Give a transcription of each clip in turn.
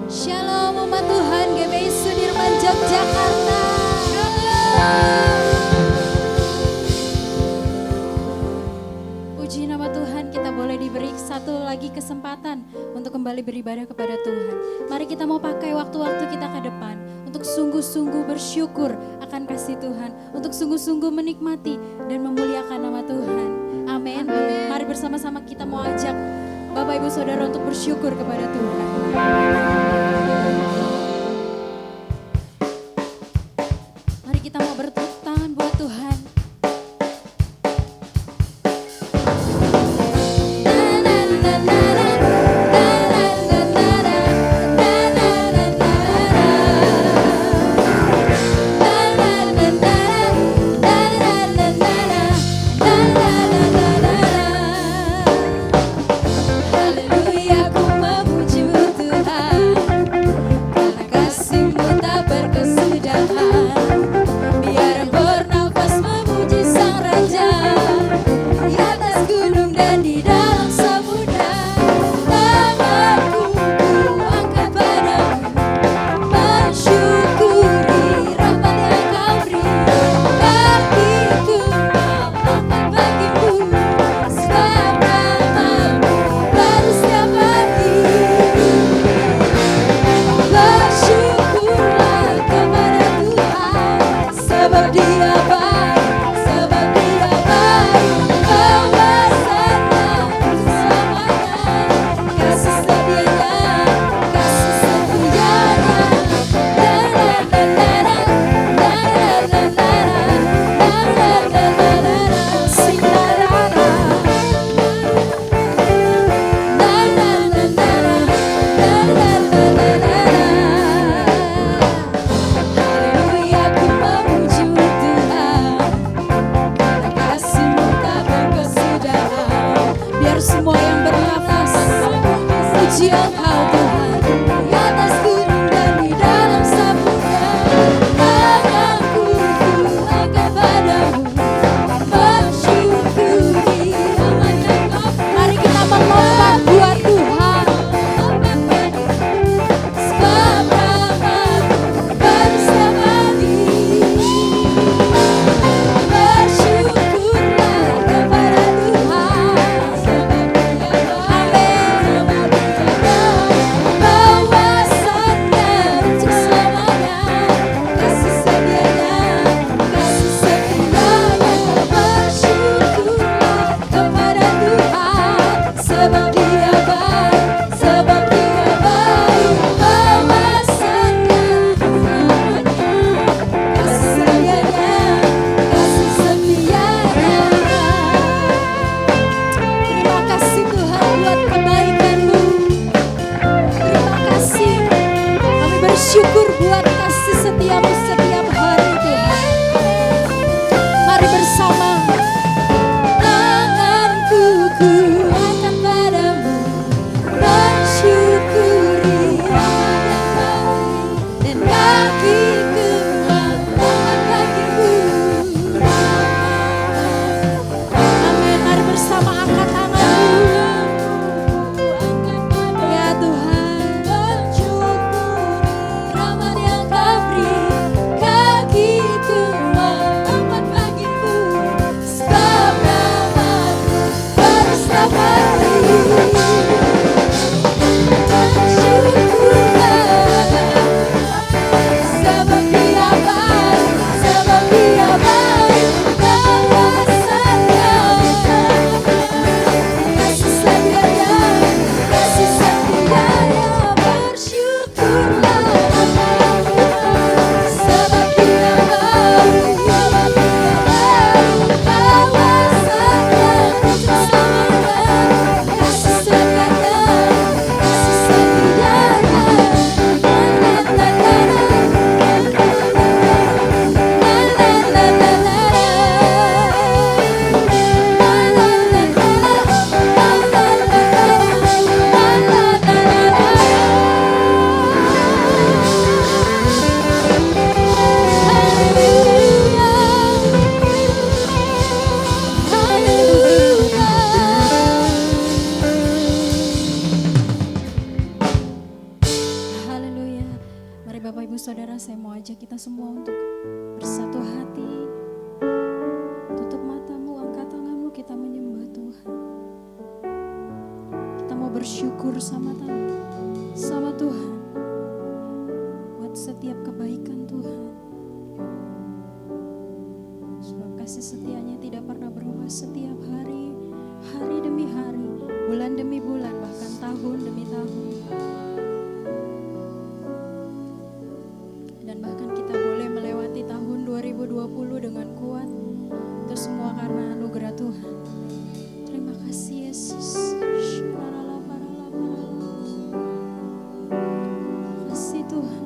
Shalom umat Tuhan GBI Sudirman Yogyakarta. Puji nama Tuhan, kita boleh diberi satu lagi kesempatan untuk kembali beribadah kepada Tuhan. Mari kita mau pakai waktu-waktu kita ke depan untuk sungguh-sungguh bersyukur akan kasih Tuhan, untuk sungguh-sungguh menikmati dan memuliakan nama Tuhan. Amin. Mari bersama-sama kita mau ajak Bapak Ibu Saudara untuk bersyukur kepada Tuhan. Mari kita mau bertepuk tangan buat Tuhan. Syukur buat kasih setiamu setiap hari Tuhan. Mari bersama. Tanganku ku angkat padamu, bersyukuri dan kakiku angkat kakiku. Amin. Mari bersama angkat tanganmu. Ya Tuhan. saudara, saya mau ajak kita semua untuk bersatu hati. Tutup matamu, angkat tanganmu, kita menyembah Tuhan. Kita mau bersyukur sama Tuhan buat setiap kebaikan Tuhan. Sebab kasih setianya tidak pernah berubah setiap hari, hari demi hari, bulan demi bulan, bahkan tahun demi tahun. Dan bahkan kita boleh melewati tahun 2020 dengan kuat. Itu semua karena anugerah Tuhan. Terima kasih Yesus. Terima kasih Tuhan.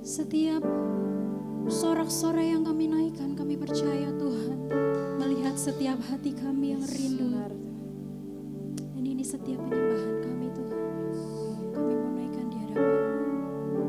Setiap sorak-sorai yang kami naikkan, kami percaya Tuhan melihat setiap hati kami yang rindu. Dan ini setiap penyembahan kami Tuhan, kami mau naikkan di hadapan-Mu.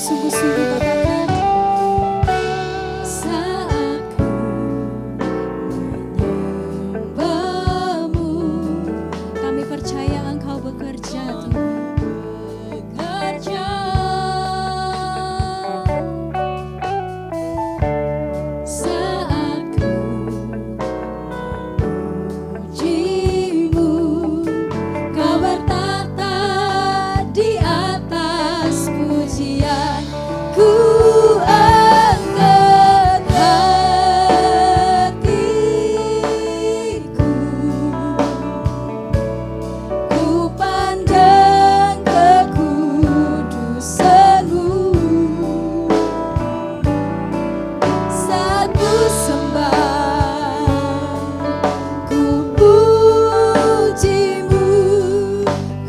sungguh-sungguh katakan, saat ku menyembahmu, kami percaya Engkau bekerja Tuhan. Bekerja. Saat ku memujimu, Kau bertata di atas pujian. Ku angkat hatiku, ku pandang kekudusanmu. Saat ku sembah, ku pujimu,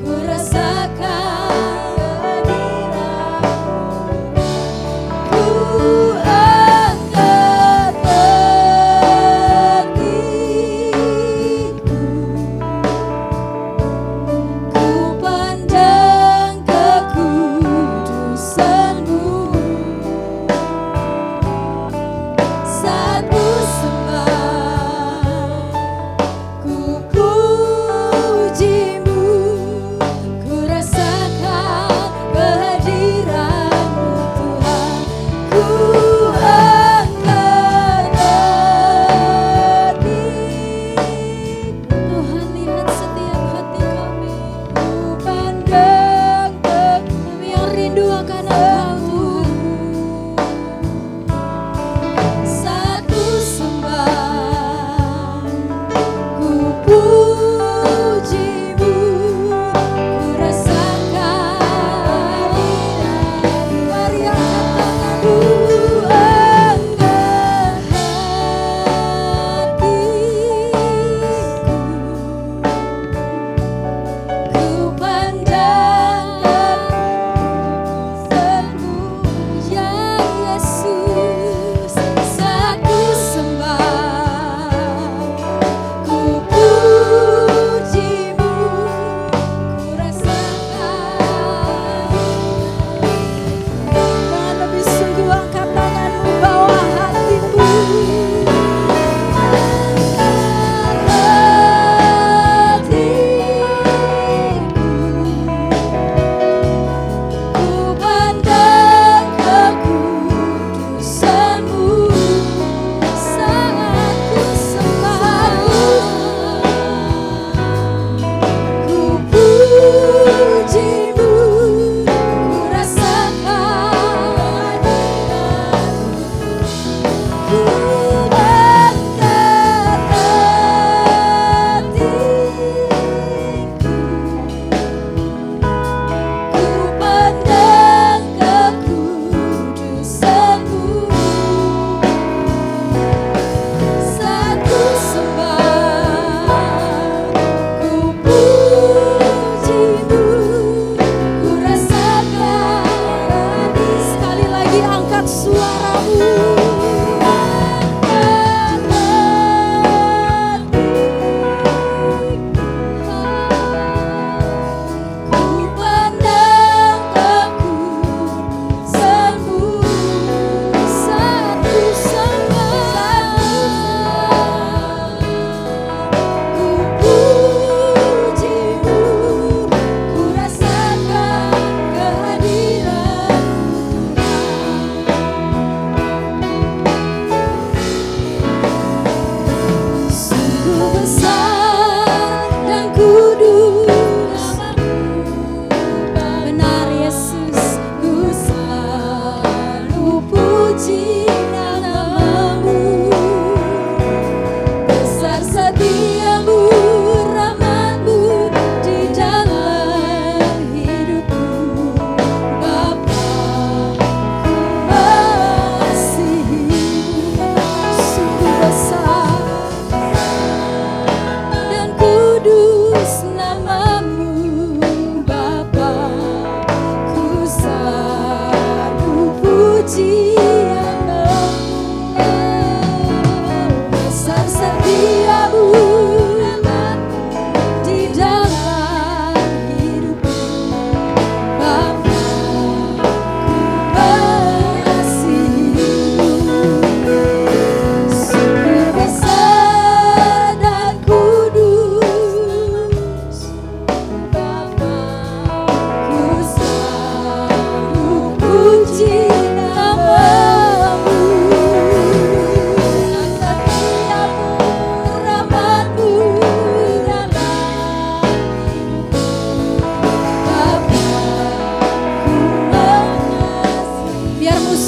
ku rasakan kehadiranmu. Ku angkat hatiku, ku pandang kekudusanmu. Saat ku sembah, ku pujimu, ku rasakan kehadiranmu Tuhan. Ku angkat hatiku, Tuhan lihat setiap hati kami. Ku pandang kami yang rindu akan Engkau Tuhan. Saat ku sembah, ku pujimu, ku rasakan kehadiranmu. Mari angkat tanganmu, angkat hatiku, ku pandang kekudusanmu, ya Yesus. Saat ku sembah, ku pujimu, ku rasakan. Dengan lebih sungguh angkat tanganmu, bawa hatimu. Ku pandang kekudusanmu. Saat ku sembah, ku pujimu, ku rasakan kehadiranmu. Ku angkat hatiku, ku pandang kekudusanmu. Saat ku sembah, ku pujimu, ku rasakan. Sekali lagi angkat suaramu. Ku pandang kekudusanmu. Saat ku sembah, ku pujimu, ku rasakan kehadiranmu Tuhan.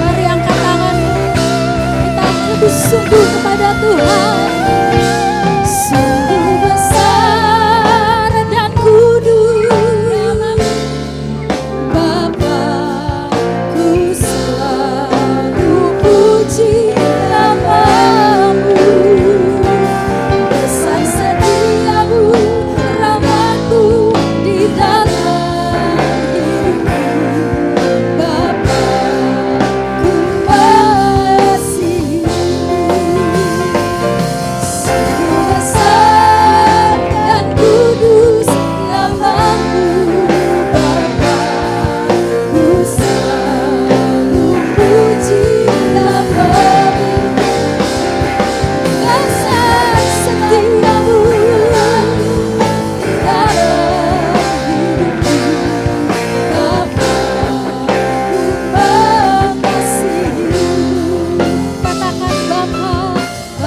Mari angkat tangan, kita lebih sungguh kepada Tuhan. Sungguh besar dan kudus, Bapa-Ku selalu puji nama-Mu. Besar setiamu, rahmat-Mu di dalam hidupku. Bapa-Ku mengasihi. Sungguh besar dan kudus nama-Mu, Bapa-Ku selalu puji nama-Mu. Besar setiamu dalam hidupku, Bapa-Ku mengasihi. Katakan Bapa-Ku mengasihi.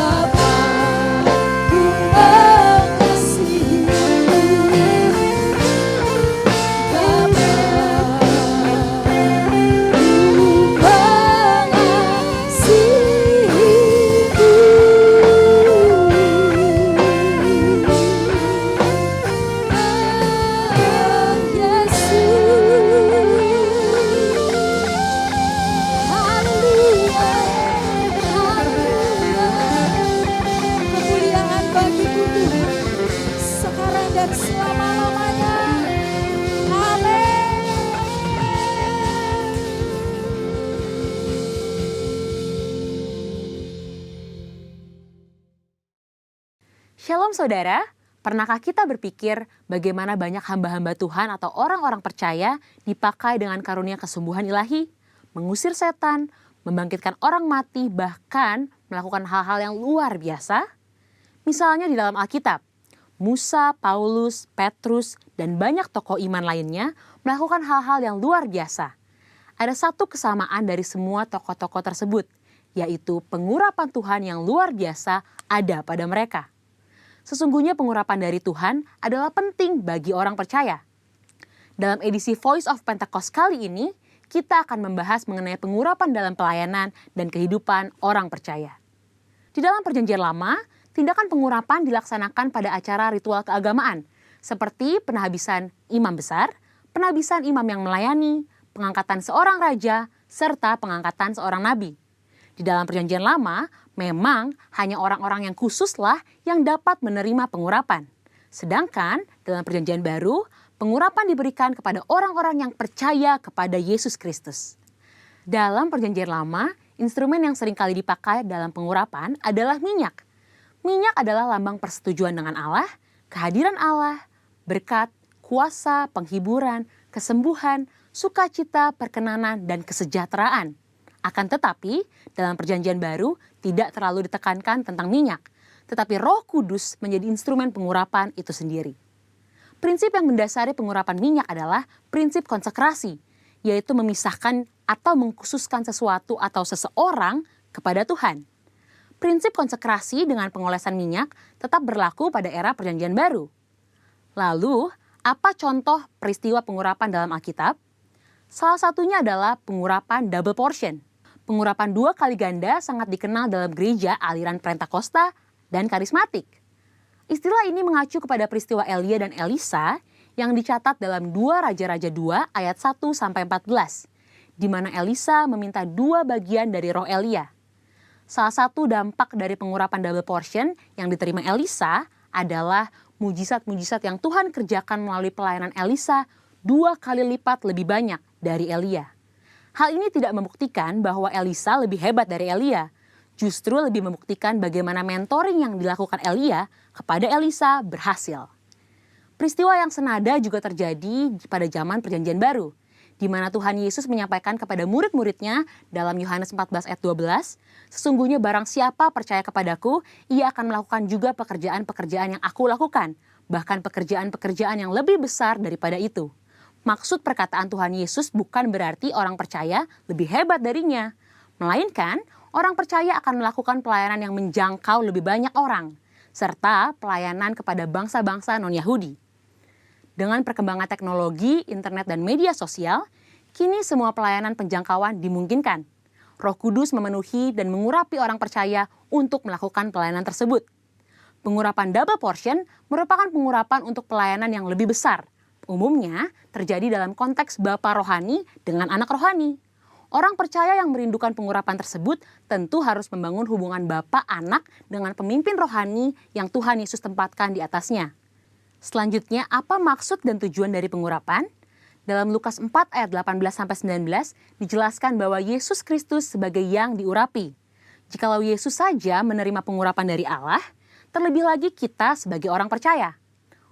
Kemuliaan bagimu Tuhan, sekarang dan selama-lamanya. Amin. Shalom saudara, pernahkah kita berpikir bagaimana banyak hamba-hamba Tuhan atau orang-orang percaya dipakai dengan karunia kesembuhan ilahi, mengusir setan, membangkitkan orang mati, bahkan melakukan hal-hal yang luar biasa? Misalnya di dalam Alkitab, Musa, Paulus, Petrus, dan banyak tokoh iman lainnya melakukan hal-hal yang luar biasa. Ada satu kesamaan dari semua tokoh-tokoh tersebut, yaitu pengurapan Tuhan yang luar biasa ada pada mereka. Sesungguhnya pengurapan dari Tuhan adalah penting bagi orang percaya. Dalam edisi Voice of Pentecost kali ini, kita akan membahas mengenai pengurapan dalam pelayanan dan kehidupan orang percaya. Di dalam Perjanjian Lama, tindakan pengurapan dilaksanakan pada acara ritual keagamaan, seperti penhabisan imam besar, penhabisan imam yang melayani, pengangkatan seorang raja, serta pengangkatan seorang nabi. Di dalam Perjanjian Lama, memang hanya orang-orang yang khususlah yang dapat menerima pengurapan. Sedangkan dalam Perjanjian Baru, pengurapan diberikan kepada orang-orang yang percaya kepada Yesus Kristus. Dalam Perjanjian Lama, instrumen yang sering kali dipakai dalam pengurapan adalah minyak. Minyak adalah lambang persetujuan dengan Allah, kehadiran Allah, berkat, kuasa, penghiburan, kesembuhan, sukacita, perkenanan, dan kesejahteraan. Akan tetapi, dalam Perjanjian Baru tidak terlalu ditekankan tentang minyak, tetapi Roh Kudus menjadi instrumen pengurapan itu sendiri. Prinsip yang mendasari pengurapan minyak adalah prinsip konsekrasi, yaitu memisahkan atau mengkhususkan sesuatu atau seseorang kepada Tuhan. Prinsip konsekrasi dengan pengolesan minyak tetap berlaku pada era Perjanjian Baru. Lalu, apa contoh peristiwa pengurapan dalam Alkitab? Salah satunya adalah pengurapan double portion. Pengurapan 2 kali ganda sangat dikenal dalam gereja aliran Pentakosta dan karismatik. Istilah ini mengacu kepada peristiwa Elia dan Elisa yang dicatat dalam 2 Raja-Raja 2 ayat 1-14, di mana Elisa meminta 2 bagian dari roh Elia. Salah satu dampak dari pengurapan double portion yang diterima Elisa adalah mujizat-mujizat yang Tuhan kerjakan melalui pelayanan Elisa 2 kali lipat lebih banyak dari Elia. Hal ini tidak membuktikan bahwa Elisa lebih hebat dari Elia, justru lebih membuktikan bagaimana mentoring yang dilakukan Elia kepada Elisa berhasil. Peristiwa yang senada juga terjadi pada zaman Perjanjian Baru, di mana Tuhan Yesus menyampaikan kepada murid-muridnya dalam Yohanes 14 ayat 12, "Sesungguhnya barang siapa percaya kepadaku, ia akan melakukan juga pekerjaan-pekerjaan yang aku lakukan, bahkan pekerjaan-pekerjaan yang lebih besar daripada itu." Maksud perkataan Tuhan Yesus bukan berarti orang percaya lebih hebat darinya, melainkan orang percaya akan melakukan pelayanan yang menjangkau lebih banyak orang, serta pelayanan kepada bangsa-bangsa non-Yahudi. Dengan perkembangan teknologi, internet, dan media sosial, kini semua pelayanan penjangkauan dimungkinkan. Roh Kudus memenuhi dan mengurapi orang percaya untuk melakukan pelayanan tersebut. Pengurapan double portion merupakan pengurapan untuk pelayanan yang lebih besar. Umumnya terjadi dalam konteks bapa rohani dengan anak rohani. Orang percaya yang merindukan pengurapan tersebut tentu harus membangun hubungan bapa anak dengan pemimpin rohani yang Tuhan Yesus tempatkan di atasnya. Selanjutnya, apa maksud dan tujuan dari pengurapan? Dalam Lukas 4 ayat 18-19 dijelaskan bahwa Yesus Kristus sebagai yang diurapi. Jikalau Yesus saja menerima pengurapan dari Allah, terlebih lagi kita sebagai orang percaya.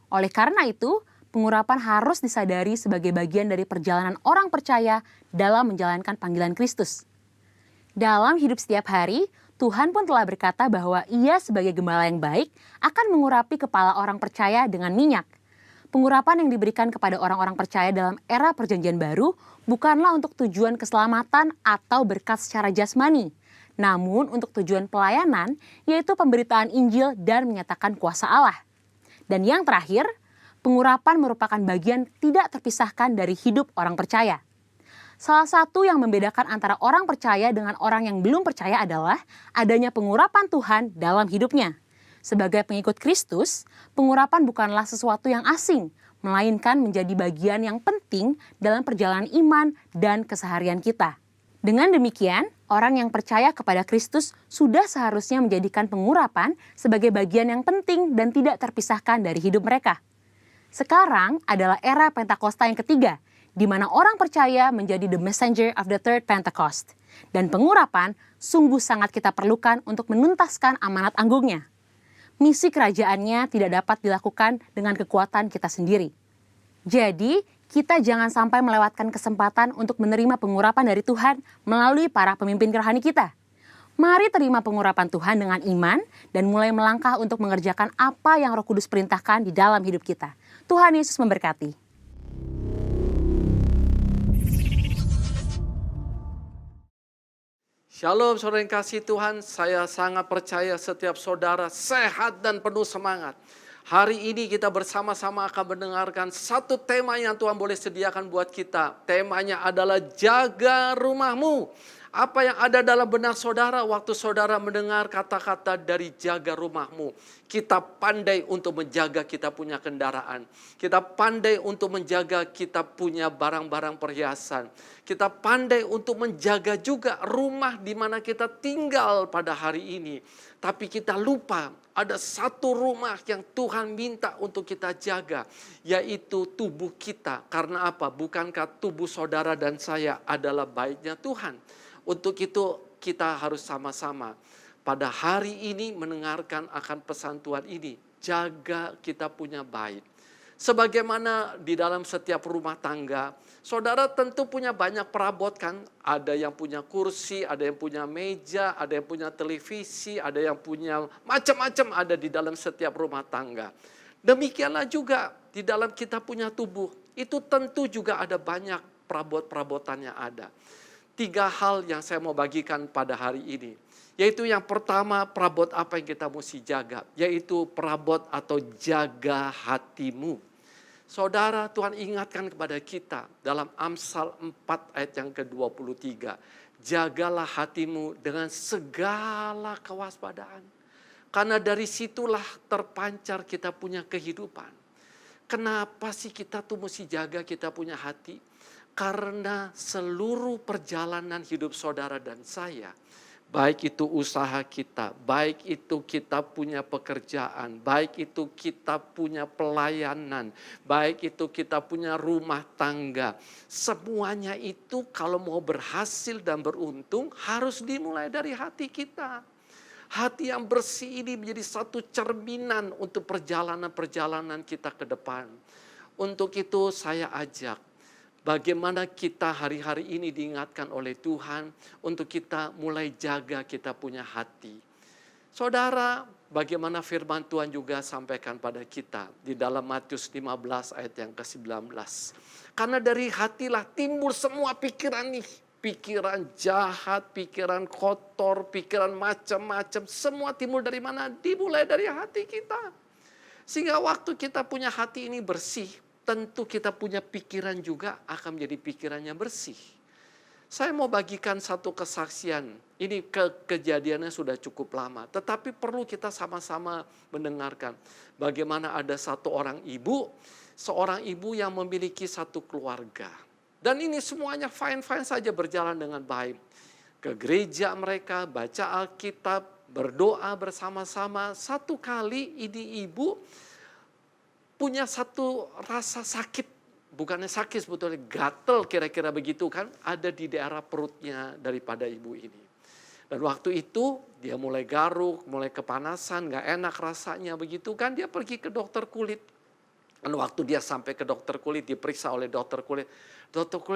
Oleh karena itu, pengurapan harus disadari sebagai bagian dari perjalanan orang percaya dalam menjalankan panggilan Kristus. Dalam hidup setiap hari, Tuhan pun telah berkata bahwa Ia sebagai gembala yang baik akan mengurapi kepala orang percaya dengan minyak. Pengurapan yang diberikan kepada orang-orang percaya dalam era Perjanjian Baru bukanlah untuk tujuan keselamatan atau berkat secara jasmani, namun untuk tujuan pelayanan, yaitu pemberitaan Injil dan menyatakan kuasa Allah. Dan yang terakhir, pengurapan merupakan bagian tidak terpisahkan dari hidup orang percaya. Salah satu yang membedakan antara orang percaya dengan orang yang belum percaya adalah adanya pengurapan Tuhan dalam hidupnya. Sebagai pengikut Kristus, pengurapan bukanlah sesuatu yang asing, melainkan menjadi bagian yang penting dalam perjalanan iman dan keseharian kita. Dengan demikian, orang yang percaya kepada Kristus sudah seharusnya menjadikan pengurapan sebagai bagian yang penting dan tidak terpisahkan dari hidup mereka. Sekarang adalah era Pentakosta yang ketiga, di mana orang percaya menjadi the messenger of the third Pentecost. Dan pengurapan sungguh sangat kita perlukan untuk menuntaskan amanat anggungnya. Misi kerajaannya tidak dapat dilakukan dengan kekuatan kita sendiri. Jadi, kita jangan sampai melewatkan kesempatan untuk menerima pengurapan dari Tuhan melalui para pemimpin rohani kita. Mari terima pengurapan Tuhan dengan iman dan mulai melangkah untuk mengerjakan apa yang Roh Kudus perintahkan di dalam hidup kita. Tuhan Yesus memberkati. Shalom saudara yang kasih Tuhan, saya sangat percaya setiap saudara sehat dan penuh semangat. Hari ini kita bersama-sama akan mendengarkan satu tema yang Tuhan boleh sediakan buat kita. Temanya adalah jaga rumahmu. Apa yang ada dalam benak saudara waktu saudara mendengar kata-kata dari jaga rumahmu? Kita pandai untuk menjaga kita punya kendaraan. Kita pandai untuk menjaga kita punya barang-barang perhiasan. Kita pandai untuk menjaga juga rumah di mana kita tinggal pada hari ini. Tapi kita lupa ada satu rumah yang Tuhan minta untuk kita jaga, yaitu tubuh kita. Karena apa? Bukankah tubuh saudara dan saya adalah baiknya Tuhan? Untuk itu kita harus sama-sama pada hari ini mendengarkan akan pesan Tuhan ini. Jaga kita punya bait. Sebagaimana di dalam setiap rumah tangga, saudara tentu punya banyak perabot kan. Ada yang punya kursi, ada yang punya meja, ada yang punya televisi, ada yang punya macam-macam ada di dalam setiap rumah tangga. Demikianlah juga di dalam kita punya tubuh. Itu tentu juga ada banyak perabot-perabotan yang ada. 3 hal yang saya mau bagikan pada hari ini. Yaitu yang pertama, perabot apa yang kita mesti jaga, yaitu perabot atau jaga hatimu. Saudara, Tuhan ingatkan kepada kita dalam Amsal 4 ayat yang ke-23. Jagalah hatimu dengan segala kewaspadaan. Karena dari situlah terpancar kita punya kehidupan. Kenapa sih kita tuh mesti jaga kita punya hati? Karena seluruh perjalanan hidup saudara dan saya, baik itu usaha kita, baik itu kita punya pekerjaan, baik itu kita punya pelayanan, baik itu kita punya rumah tangga. Semuanya itu kalau mau berhasil dan beruntung harus dimulai dari hati kita. Hati yang bersih ini menjadi satu cerminan untuk perjalanan-perjalanan kita ke depan. Untuk itu saya ajak, bagaimana kita hari-hari ini diingatkan oleh Tuhan untuk kita mulai jaga kita punya hati. Saudara, bagaimana firman Tuhan juga sampaikan pada kita di dalam Matius 15 ayat yang ke-19. Karena dari hatilah timbul semua pikiran nih. Pikiran jahat, pikiran kotor, pikiran macam-macam. Semua timbul dari mana? Dimulai dari hati kita. Sehingga waktu kita punya hati ini bersih, tentu kita punya pikiran juga akan menjadi pikirannya bersih. Saya mau bagikan satu kesaksian. Ini kejadiannya sudah cukup lama. Tetapi perlu kita sama-sama mendengarkan. Bagaimana ada satu orang ibu. Seorang ibu yang memiliki satu keluarga. Dan ini semuanya fine-fine saja berjalan dengan baik. Ke gereja mereka, baca Alkitab, berdoa bersama-sama. Satu kali ini ibu punya satu rasa sakit, bukannya sakit sebetulnya, gatel kira-kira begitu kan, ada di daerah perutnya daripada ibu ini. Dan waktu itu dia mulai garuk, mulai kepanasan, gak enak rasanya begitu kan, dia pergi ke dokter kulit. Dan waktu dia sampai ke dokter kulit, diperiksa oleh dokter kulit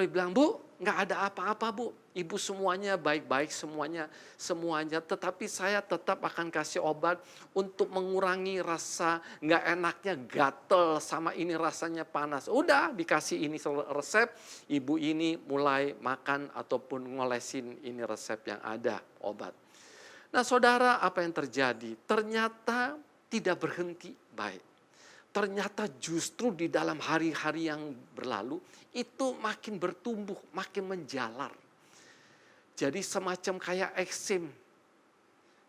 bilang, "Bu, gak ada apa-apa Bu, ibu semuanya baik-baik semuanya, tetapi saya tetap akan kasih obat untuk mengurangi rasa gak enaknya, gatel sama ini rasanya panas." Udah dikasih ini resep, ibu ini mulai makan ataupun ngolesin ini resep yang ada, obat. Nah saudara, apa yang terjadi? Ternyata tidak berhenti baik. Ternyata justru di dalam hari-hari yang berlalu itu makin bertumbuh, makin menjalar. Jadi semacam kayak eksim,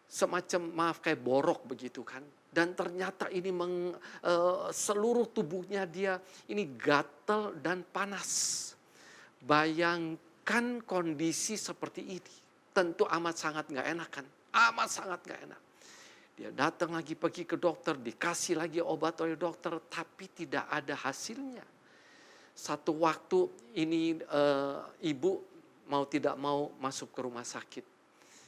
semacam kayak borok begitu kan. Dan ternyata ini seluruh tubuhnya dia ini gatal dan panas. Bayangkan kondisi seperti ini, tentu amat sangat gak enak kan, amat sangat gak enak. Dia datang lagi, pergi ke dokter, dikasih lagi obat oleh dokter, tapi tidak ada hasilnya. Satu waktu ini ibu mau tidak mau masuk ke rumah sakit.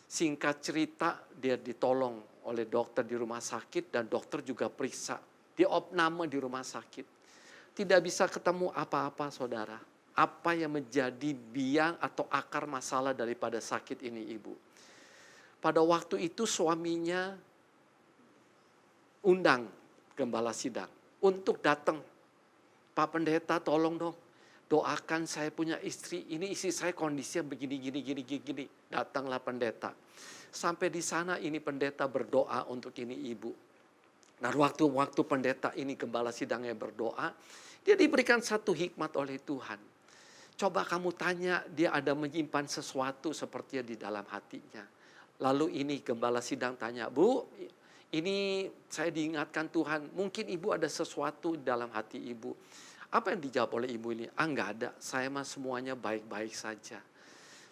Singkat cerita, dia ditolong oleh dokter di rumah sakit dan dokter juga periksa. Diopname di rumah sakit. Tidak bisa ketemu apa-apa saudara. Apa yang menjadi biang atau akar masalah daripada sakit ini ibu. Pada waktu itu suaminya undang gembala sidang untuk datang. Pak Pendeta tolong dong doakan saya punya istri. Ini istri saya kondisinya begini. Datanglah pendeta. Sampai di sana ini pendeta berdoa untuk ini ibu. Nah waktu pendeta ini gembala sidangnya berdoa. Dia diberikan satu hikmat oleh Tuhan. Coba kamu tanya dia ada menyimpan sesuatu seperti di dalam hatinya. Lalu ini gembala sidang tanya, "Bu, ini saya diingatkan Tuhan, mungkin ibu ada sesuatu di dalam hati ibu." Apa yang dijawab oleh ibu ini? Enggak ada, saya mah semuanya baik-baik saja.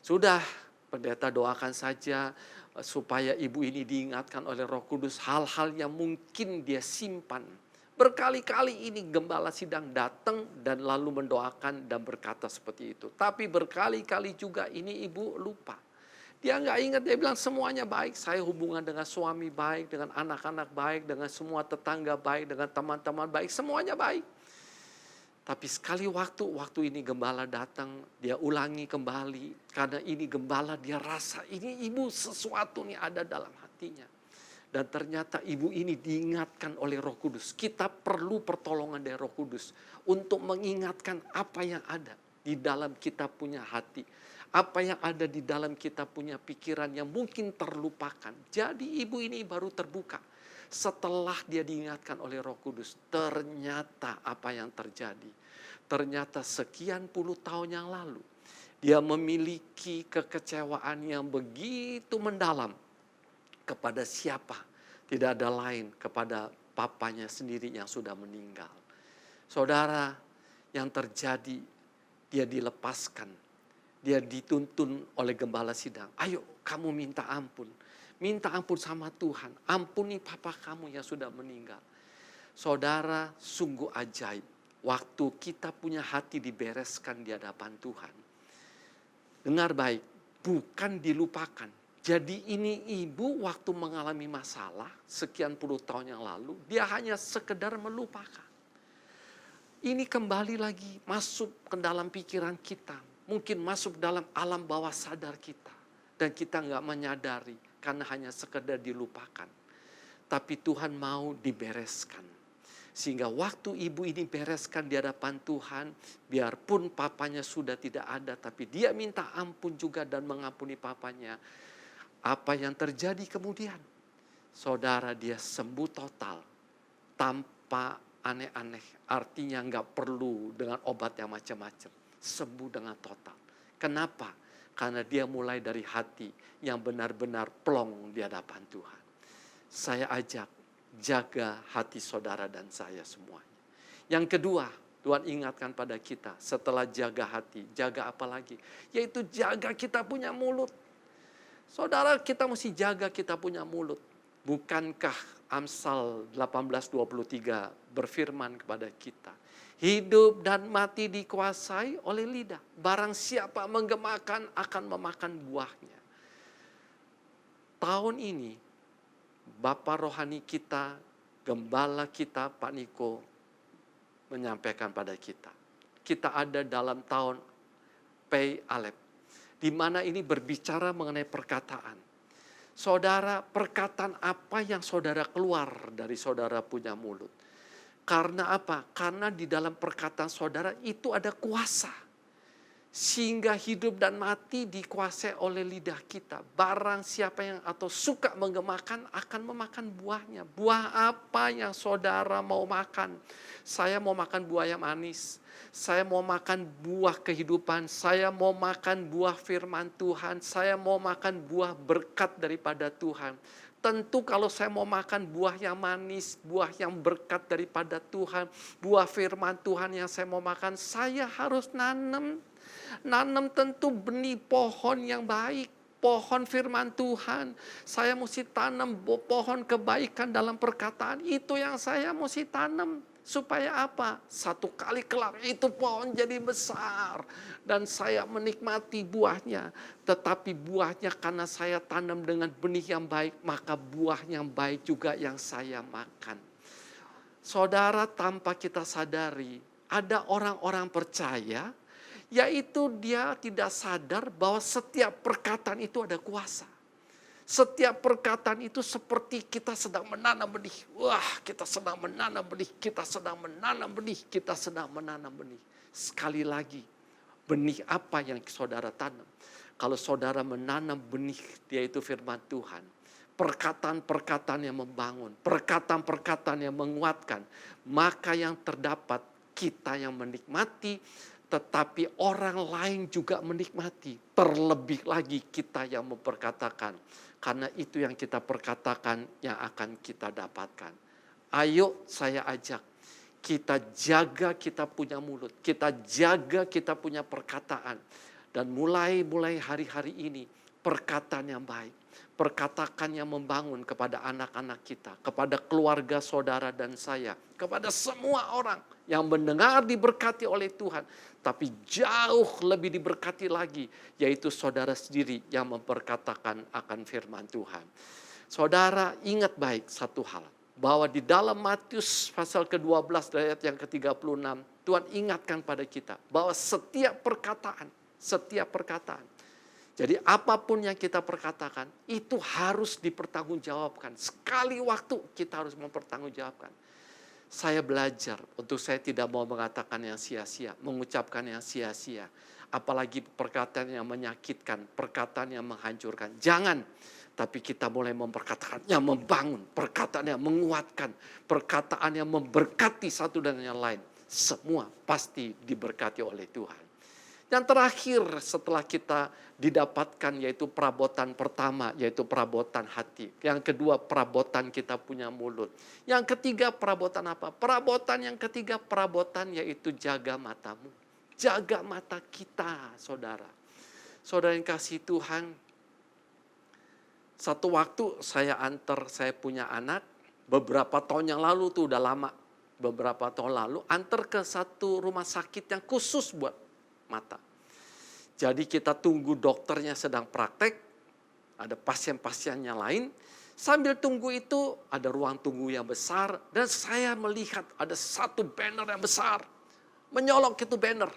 Sudah, pendeta doakan saja supaya ibu ini diingatkan oleh Roh Kudus hal-hal yang mungkin dia simpan. Berkali-kali ini gembala sidang datang dan lalu mendoakan dan berkata seperti itu. Tapi berkali-kali juga ini ibu lupa. Dia nggak ingat, dia bilang semuanya baik. Saya hubungan dengan suami baik, dengan anak-anak baik, dengan semua tetangga baik, dengan teman-teman baik, semuanya baik. Tapi sekali waktu ini gembala datang, dia ulangi kembali. Karena ini gembala dia rasa ini ibu sesuatu nih ada dalam hatinya. Dan ternyata ibu ini diingatkan oleh Roh Kudus. Kita perlu pertolongan dari Roh Kudus untuk mengingatkan apa yang ada. di dalam kita punya hati. Apa yang ada di dalam kita punya pikiran yang mungkin terlupakan. Jadi ibu ini baru terbuka. Setelah dia diingatkan oleh Roh Kudus, ternyata apa yang terjadi. Ternyata sekian puluh tahun yang lalu, dia memiliki kekecewaan yang begitu mendalam. Kepada siapa? Tidak ada lain, kepada papanya sendiri yang sudah meninggal. Saudara, yang terjadi, dia dilepaskan. Dia dituntun oleh gembala sidang. Ayo kamu minta ampun. Minta ampun sama Tuhan. Ampuni papa kamu yang sudah meninggal. Saudara, sungguh ajaib. Waktu kita punya hati dibereskan di hadapan Tuhan. Dengar baik, bukan dilupakan. Jadi ini ibu waktu mengalami masalah sekian puluh tahun yang lalu, dia hanya sekedar melupakan. Ini kembali lagi masuk ke dalam pikiran kita. Mungkin masuk dalam alam bawah sadar kita. Dan kita nggak menyadari karena hanya sekedar dilupakan. Tapi Tuhan mau dibereskan. Sehingga waktu ibu ini bereskan di hadapan Tuhan, biarpun papanya sudah tidak ada, tapi dia minta ampun juga dan mengampuni papanya. Apa yang terjadi kemudian? Saudara, dia sembuh total, tanpa aneh-aneh. Artinya nggak perlu dengan obat yang macam-macam. Sembuh dengan total. Kenapa? Karena dia mulai dari hati yang benar-benar plong di hadapan Tuhan. Saya ajak, jaga hati saudara dan saya semuanya. Yang kedua, Tuhan ingatkan pada kita, setelah jaga hati, jaga apa lagi? Yaitu jaga kita punya mulut. Saudara, kita mesti jaga kita punya mulut. Bukankah Amsal 18:23 berfirman kepada kita, hidup dan mati dikuasai oleh lidah. Barang siapa menggemakan akan memakan buahnya. Tahun ini, Bapak rohani kita, gembala kita, Pak Niko, menyampaikan pada kita. Kita ada dalam tahun Pei Alep, di mana ini berbicara mengenai perkataan. Saudara, perkataan apa yang saudara keluar dari saudara punya mulut? Karena apa? Karena di dalam perkataan saudara itu ada kuasa. Sehingga hidup dan mati dikuasai oleh lidah kita. Barang siapa yang atau suka menggemakan akan memakan buahnya. Buah apa yang saudara mau makan? Saya mau makan buah yang manis. Saya mau makan buah kehidupan. Saya mau makan buah firman Tuhan. Saya mau makan buah berkat daripada Tuhan. Tentu kalau saya mau makan buah yang manis, buah yang berkat daripada Tuhan, buah firman Tuhan yang saya mau makan, saya harus nanam tentu benih pohon yang baik, pohon firman Tuhan. Saya mesti tanam pohon kebaikan dalam perkataan. Itu yang saya mesti tanam. Supaya apa? Satu kali kelak itu pohon jadi besar. Dan saya menikmati buahnya. Tetapi buahnya karena saya tanam dengan benih yang baik, maka buah yang baik juga yang saya makan. Saudara, tanpa kita sadari, ada orang-orang percaya, yaitu dia tidak sadar bahwa setiap perkataan itu ada kuasa. Setiap perkataan itu seperti kita sedang menanam benih. Wah, kita sedang menanam benih, kita sedang menanam benih, kita sedang menanam benih. Sekali lagi, benih apa yang saudara tanam? Kalau saudara menanam benih, yaitu firman Tuhan. Perkataan-perkataan yang membangun, perkataan-perkataan yang menguatkan. Maka yang terdapat kita yang menikmati, tetapi orang lain juga menikmati. Terlebih lagi kita yang memperkatakan. Karena itu yang kita perkatakan yang akan kita dapatkan. Ayo saya ajak. Kita jaga kita punya mulut. Kita jaga kita punya perkataan. Dan mulai hari-hari ini perkataan yang baik. Perkataan yang membangun kepada anak-anak kita. Kepada keluarga saudara dan saya. Kepada semua orang yang mendengar diberkati oleh Tuhan. Tapi jauh lebih diberkati lagi. Yaitu saudara sendiri yang memperkatakan akan firman Tuhan. Saudara ingat baik satu hal. Bahwa di dalam Matius pasal ke-12 ayat yang ke-36. Tuhan ingatkan pada kita. Bahwa setiap perkataan. Jadi apapun yang kita perkatakan. Itu harus dipertanggungjawabkan. Sekali waktu kita harus mempertanggungjawabkan. Saya belajar untuk saya tidak mau mengatakan yang sia-sia, mengucapkan yang sia-sia. Apalagi perkataan yang menyakitkan, perkataan yang menghancurkan. Jangan, tapi kita mulai memperkatakan yang membangun, perkataan yang menguatkan, perkataan yang memberkati satu dan yang lain. Semua pasti diberkati oleh Tuhan. Yang terakhir setelah kita didapatkan yaitu perabotan pertama, yaitu perabotan hati. Yang kedua perabotan kita punya mulut. Yang ketiga perabotan apa? Perabotan yang ketiga perabotan yaitu jaga matamu. Jaga mata kita, saudara. Saudara yang kasih Tuhan, satu waktu saya punya anak, beberapa tahun yang lalu tuh udah lama. Beberapa tahun lalu antar ke satu rumah sakit yang khusus buat mata. Jadi kita tunggu dokternya sedang praktek, ada pasien-pasiennya lain. Sambil tunggu itu ada ruang tunggu yang besar dan saya melihat ada satu banner yang besar. Menyolok itu banner.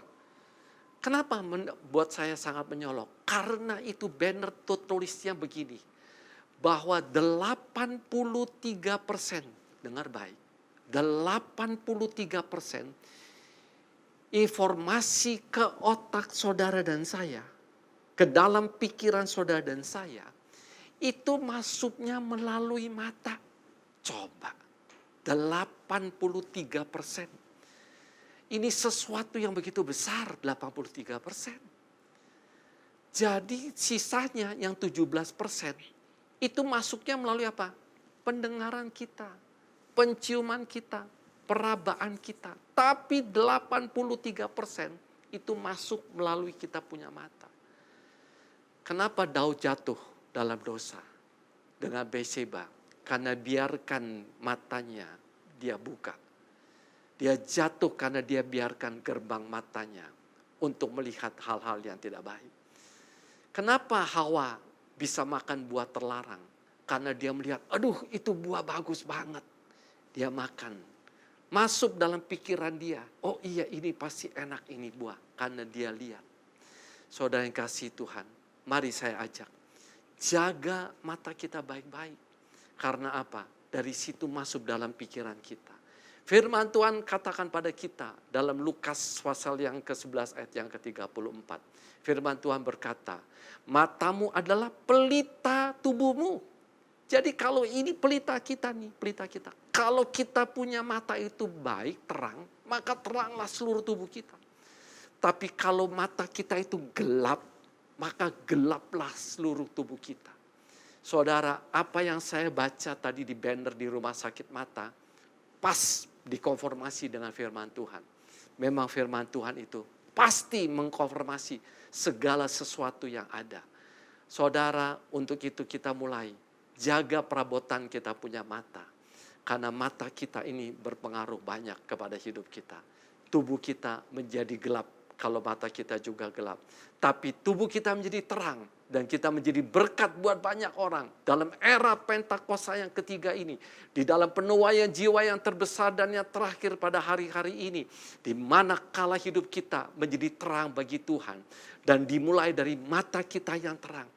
Kenapa buat saya sangat menyolok? Karena itu banner tulisnya begini. Bahwa 83%, dengar baik. 83% informasi ke otak saudara dan saya, ke dalam pikiran saudara dan saya, itu masuknya melalui mata. Coba, 83%. Ini sesuatu yang begitu besar, 83%. Jadi sisanya yang 17%, itu masuknya melalui apa? Pendengaran kita, penciuman kita, perabaan kita. Tapi 83% itu masuk melalui kita punya mata. Kenapa Daud jatuh dalam dosa dengan Batseba? Karena biarkan matanya dia buka. Dia jatuh karena dia biarkan gerbang matanya untuk melihat hal-hal yang tidak baik. Kenapa Hawa bisa makan buah terlarang? Karena dia melihat, aduh itu buah bagus banget. Dia makan, masuk dalam pikiran dia. Oh iya ini pasti enak ini buah. Karena dia lihat. Saudara yang kasih Tuhan, mari saya ajak. Jaga mata kita baik-baik. Karena apa? Dari situ masuk dalam pikiran kita. Firman Tuhan katakan pada kita dalam Lukas pasal yang ke-11 ayat yang ke-34. Firman Tuhan berkata, matamu adalah pelita tubuhmu. Jadi kalau ini pelita kita nih, pelita kita. Kalau kita punya mata itu baik, terang, maka teranglah seluruh tubuh kita. Tapi kalau mata kita itu gelap, maka gelaplah seluruh tubuh kita. Saudara, apa yang saya baca tadi di banner di rumah sakit mata, pas dikonfirmasi dengan firman Tuhan. Memang firman Tuhan itu pasti mengkonfirmasi segala sesuatu yang ada. Saudara, untuk itu kita mulai jaga perabotan kita punya mata. Karena mata kita ini berpengaruh banyak kepada hidup kita. Tubuh kita menjadi gelap kalau mata kita juga gelap. Tapi tubuh kita menjadi terang. Dan kita menjadi berkat buat banyak orang. Dalam era Pentakosta yang ketiga ini. Di dalam penuaian jiwa yang terbesar dan yang terakhir pada hari-hari ini. Di mana kala hidup kita menjadi terang bagi Tuhan. Dan dimulai dari mata kita yang terang.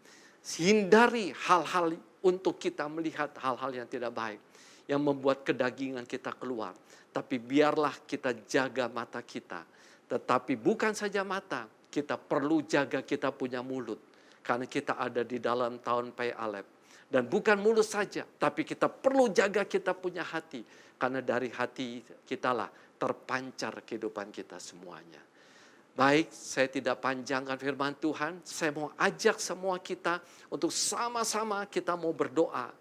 Hindari hal-hal untuk kita melihat hal-hal yang tidak baik. Yang membuat kedagingan kita keluar. Tapi biarlah kita jaga mata kita. Tetapi bukan saja mata. Kita perlu jaga kita punya mulut. Karena kita ada di dalam tahun Pai Alef. Dan bukan mulut saja. Tapi kita perlu jaga kita punya hati. Karena dari hati kitalah terpancar kehidupan kita semuanya. Baik, saya tidak panjangkan firman Tuhan. Saya mau ajak semua kita untuk sama-sama kita mau berdoa.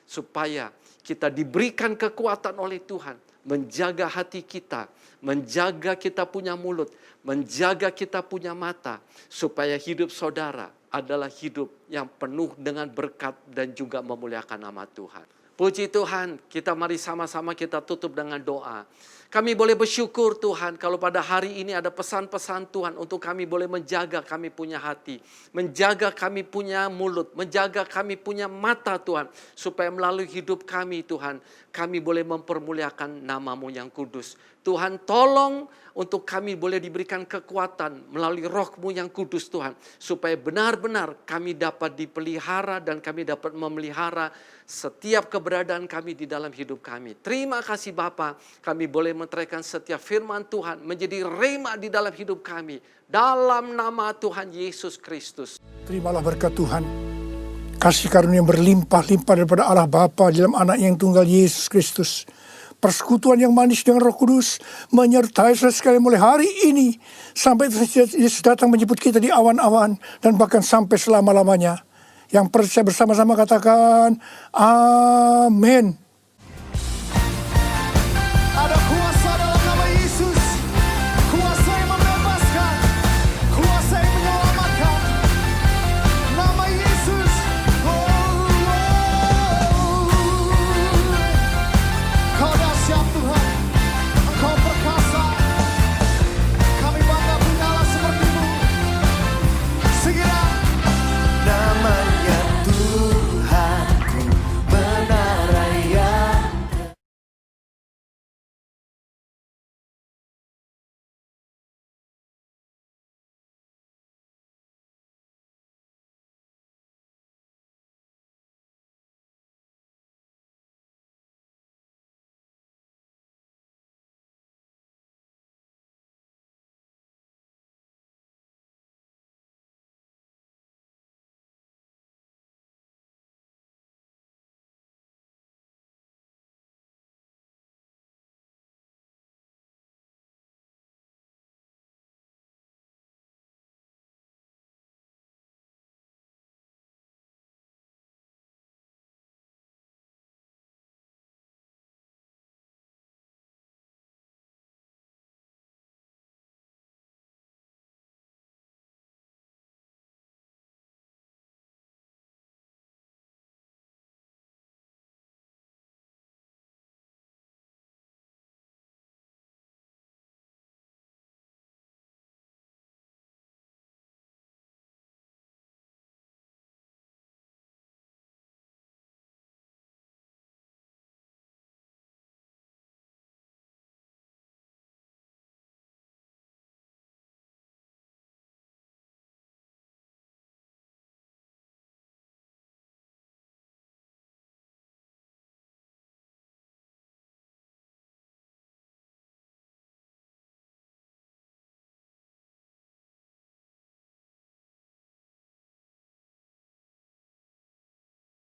Supaya kita diberikan kekuatan oleh Tuhan. Menjaga hati kita. Menjaga kita punya mulut. Menjaga kita punya mata. Supaya hidup saudara adalah hidup yang penuh dengan berkat dan juga memuliakan nama Tuhan. Puji Tuhan, kita mari sama-sama kita tutup dengan doa. Kami boleh bersyukur Tuhan kalau pada hari ini ada pesan-pesan Tuhan untuk kami boleh menjaga kami punya hati. Menjaga kami punya mulut, menjaga kami punya mata Tuhan. Supaya melalui hidup kami Tuhan, kami boleh mempermuliakan nama-Mu yang kudus. Tuhan tolong untuk kami boleh diberikan kekuatan melalui Roh-Mu yang kudus Tuhan. Supaya benar-benar kami dapat dipelihara dan kami dapat memelihara setiap keberadaan kami di dalam hidup kami. Terima kasih Bapa, kami boleh meteraikan setiap firman Tuhan menjadi rema di dalam hidup kami. Dalam nama Tuhan Yesus Kristus. Terimalah berkat Tuhan. Kasih karunia yang berlimpah-limpah daripada Allah Bapa dalam anak yang tunggal Yesus Kristus. Persekutuan yang manis dengan Roh Kudus menyertai saudara sekalian mulai hari ini sampai Yesus datang menjemput kita di awan-awan dan bahkan sampai selama-lamanya. Yang percaya bersama-sama katakan amin.